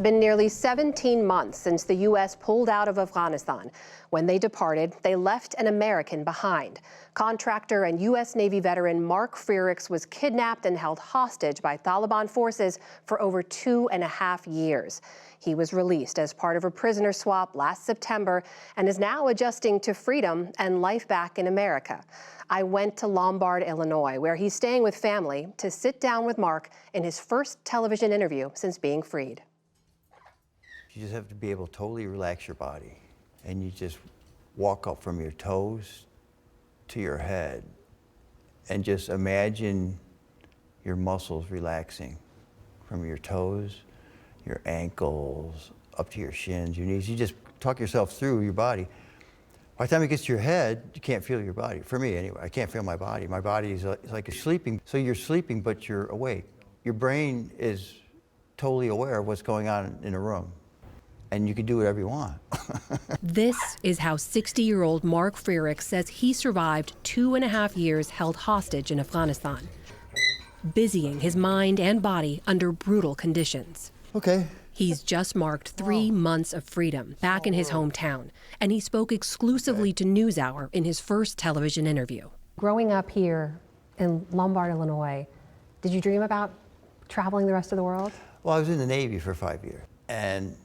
Been nearly 17 months since the U.S. pulled out of Afghanistan. When they departed, they left an American behind. Contractor and U.S. Navy veteran Mark Frerichs was kidnapped and held hostage by Taliban forces for over 2.5 years. He was released as part of a prisoner swap last September and is now adjusting to freedom and life back in America. I went to Lombard, Illinois, where he's staying with family, to sit down with Mark in his first television interview since being freed. You just have to be able to totally relax your body, and you just walk up from your toes to your head and just imagine your muscles relaxing from your toes, your ankles, up to your shins, your knees. You just talk yourself through your body. By the time it gets to your head, you can't feel your body. For me, anyway, I can't feel my body. My body is like it's sleeping. So you're sleeping, but you're awake. Your brain is totally aware of what's going on in a room, and you can do whatever you want. This is how 60-year-old Mark Frerichs says he survived 2.5 years held hostage in Afghanistan, busying his mind and body under brutal conditions. Okay. He's just marked 3 months of freedom back in his hometown, and he spoke exclusively to NewsHour in his first television interview. Growing up here in Lombard, Illinois, did you dream about traveling the rest of the world? Well, I was in the Navy for 5 years and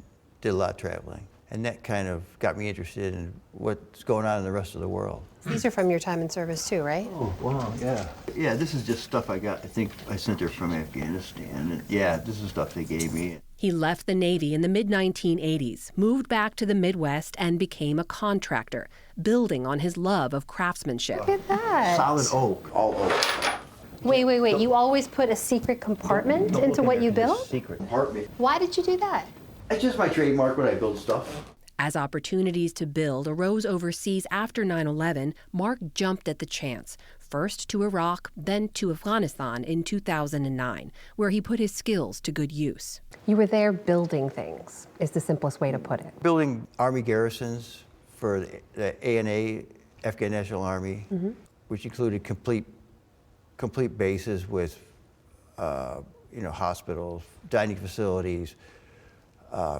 did a lot of traveling. And that kind of got me interested in what's going on in the rest of the world. These are from your time in service too, right? Oh, wow, yeah. Yeah, this is just stuff I got. I think I sent her from Afghanistan. And yeah, this is stuff they gave me. He left the Navy in the mid-1980s, moved back to the Midwest, and became a contractor, building on his love of craftsmanship. Look at that. Solid oak, all oak. Wait. You always put a secret compartment into what you built? Secret compartment. Why did you do that? It's just my trademark when I build stuff. As opportunities to build arose overseas after 9/11, Mark jumped at the chance, first to Iraq, then to Afghanistan in 2009, where he put his skills to good use. You were there building things, is the simplest way to put it. Building Army garrisons for the ANA, Afghan National Army, which included complete bases with hospitals, dining facilities,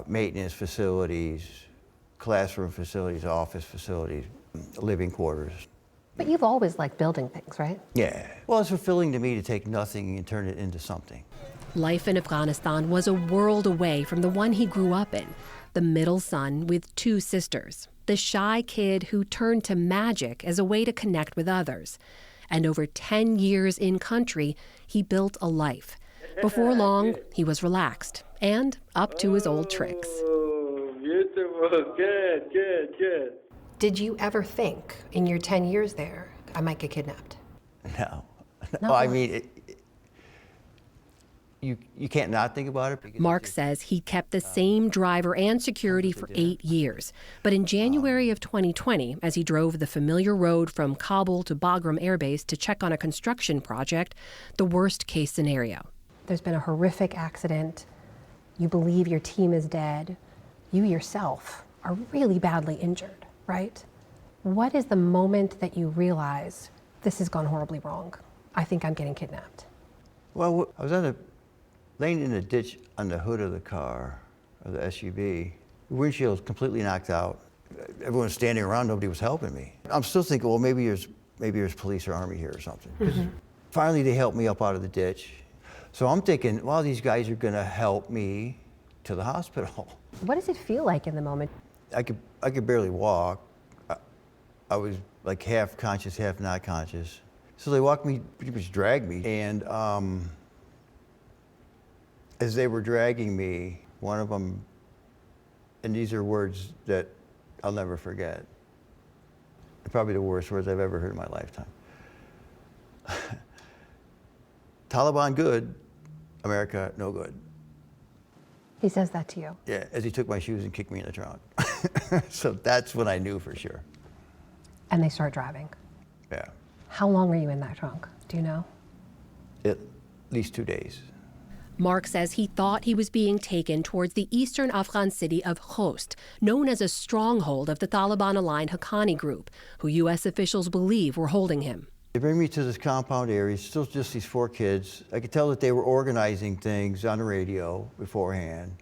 maintenance facilities, classroom facilities, office facilities, living quarters. But you've always liked building things, right? Yeah. Well, it's fulfilling to me to take nothing and turn it into something. Life in Afghanistan was a world away from the one he grew up in, the middle son with 2 sisters, the shy kid who turned to magic as a way to connect with others. And over 10 years in country, he built a life. Before long, he was relaxed and up to his old tricks. Beautiful, good. Did you ever think in your 10 years there, I might get kidnapped? No. No. I mean, you can't not think about it. Mark says he kept the same driver and security for 8 years. But in January of 2020, as he drove the familiar road from Kabul to Bagram Air Base to check on a construction project, the worst case scenario. There's been a horrific accident. You believe your team is dead. You yourself are really badly injured, right? What is the moment that you realize this has gone horribly wrong? I think I'm getting kidnapped. Well, I was laying in a ditch on the hood of the car, of the SUV. The windshield was completely knocked out. Everyone was standing around, nobody was helping me. I'm still thinking, well, maybe there's police or army here or something. Finally, they helped me up out of the ditch. So I'm thinking, well, these guys are gonna help me to the hospital. What does it feel like in the moment? I could barely walk. I was like half conscious, half not conscious. So they walked me, pretty much dragged me. And as they were dragging me, one of them, and these are words that I'll never forget, probably the worst words I've ever heard in my lifetime. Taliban good, America no good. He says that to you? Yeah, as he took my shoes and kicked me in the trunk. So that's when I knew for sure. And they start driving. Yeah. How long were you in that trunk? Do you know? At least 2 days. Mark says he thought he was being taken towards the eastern Afghan city of Khost, known as a stronghold of the Taliban-aligned Haqqani group, who U.S. officials believe were holding him. They bring me to this compound area, still just these 4 kids. I could tell that they were organizing things on the radio beforehand.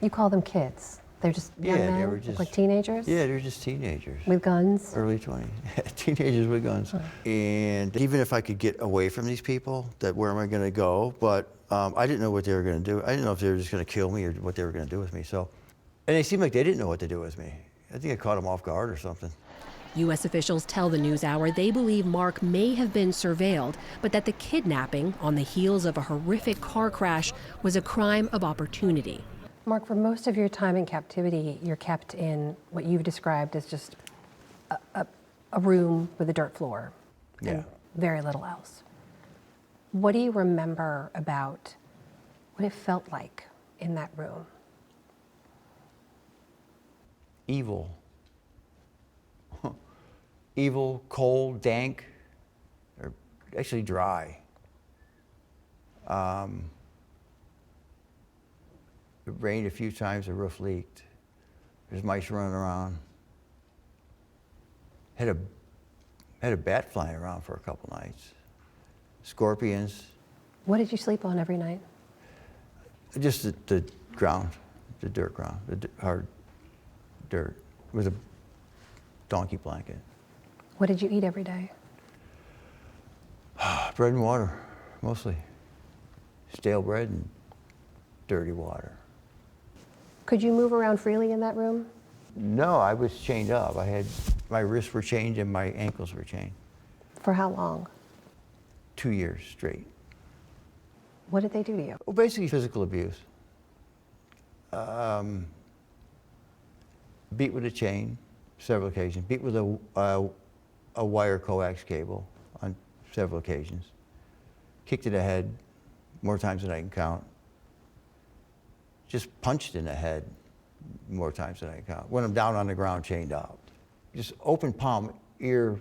You call them kids. They're just young Yeah, they men, were look just like teenagers? Yeah, they're just teenagers. With guns? Early 20s. Teenagers with guns. And even if I could get away from these people, that where am I going to go? But I didn't know what they were going to do. I didn't know if they were just going to kill me or what they were going to do with me. So, and they seemed like they didn't know what to do with me. I think I caught them off guard or something. U.S. officials tell the NewsHour they believe Mark may have been surveilled, but that the kidnapping on the heels of a horrific car crash was a crime of opportunity. Mark, for most of your time in captivity, you're kept in what you've described as just a room with a dirt floor and very little else. What do you remember about what it felt like in that room? Evil. Evil, cold, dank, or actually dry. It rained a few times, the roof leaked. There's mice running around. Had a bat flying around for a couple nights. Scorpions. What did you sleep on every night? Just the ground, the dirt ground, hard dirt with a donkey blanket. What did you eat every day? Bread and water, mostly. Stale bread and dirty water. Could you move around freely in that room? No, I was chained up. My wrists were chained and my ankles were chained. For how long? 2 years straight. What did they do to you? Well, basically physical abuse. Beat with a chain, several occasions. Beat with a wire coax cable on several occasions. Kicked in the head more times than I can count. Just punched in the head more times than I can count. When I'm down on the ground, chained up. Just open palm, ear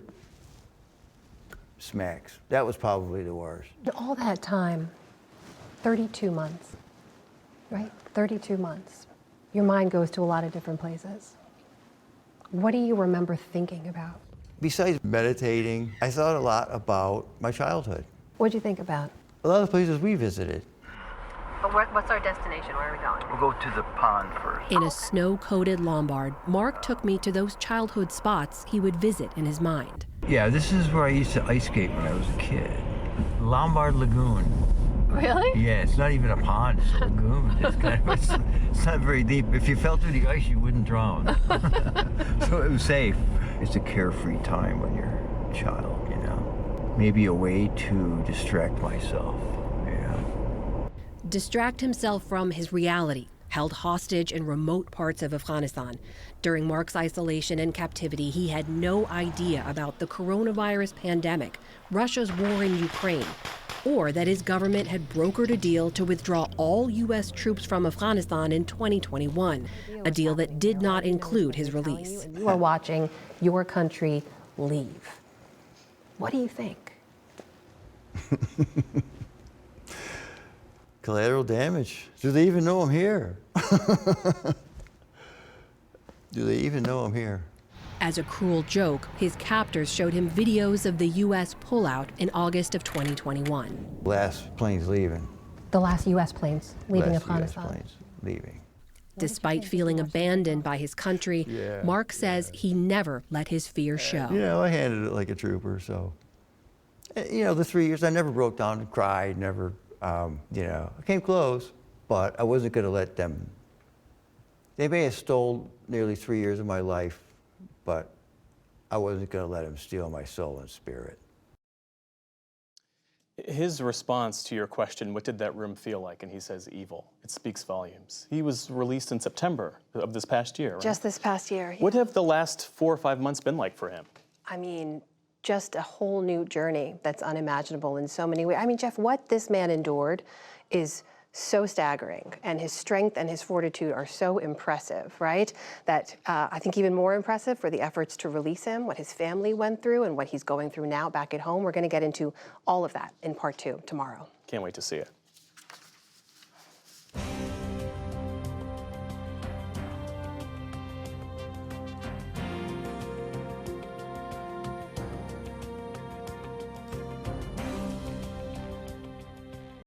smacks. That was probably the worst. All that time, 32 months, right? 32 months. Your mind goes to a lot of different places. What do you remember thinking about? Besides meditating, I thought a lot about my childhood. What'd you think about? A lot of places we visited. But what's our destination? Where are we going? We'll go to the pond first. In a snow-coated Lombard, Mark took me to those childhood spots he would visit in his mind. Yeah, this is where I used to ice skate when I was a kid. Lombard Lagoon. Really? Yeah, it's not even a pond, it's a lagoon. It's not very deep. If you fell through the ice, you wouldn't drown. So it was safe. It's a carefree time when you're a child, you know. Maybe a way to distract myself, yeah. Distract himself from his reality, held hostage in remote parts of Afghanistan. During Mark's isolation and captivity, he had no idea about the coronavirus pandemic, Russia's war in Ukraine, or that his government had brokered a deal to withdraw all U.S. troops from Afghanistan in 2021, a deal that did not include his release. You are watching your country leave. What do you think? Collateral damage. Do they even know I'm here? Do they even know I'm here? As a cruel joke, his captors showed him videos of the U.S. pullout in August of 2021. Last plane's leaving. The last U.S. planes leaving Last Afghanistan. US plane's leaving. Despite feeling abandoned by his country, Mark says he never let his fear show. You know, I handled it like a trooper, so. You know, the 3 years, I never broke down and cried, never, you know, I came close, but I wasn't gonna let them. They may have stole nearly 3 years of my life, but I wasn't gonna let them steal my soul and spirit. His response to your question, what did that room feel like? And he says, evil. It speaks volumes. He was released in September of this past year, right? Just this past year. What have the last 4 or 5 months been like for him? I mean, just a whole new journey that's unimaginable in so many ways. I mean, Jeff, what this man endured is so staggering, and his strength and his fortitude are so impressive, right? That I think even more impressive for the efforts to release him, what his family went through and what he's going through now back at home. We're going to get into all of that in part 2 tomorrow. Can't wait to see it.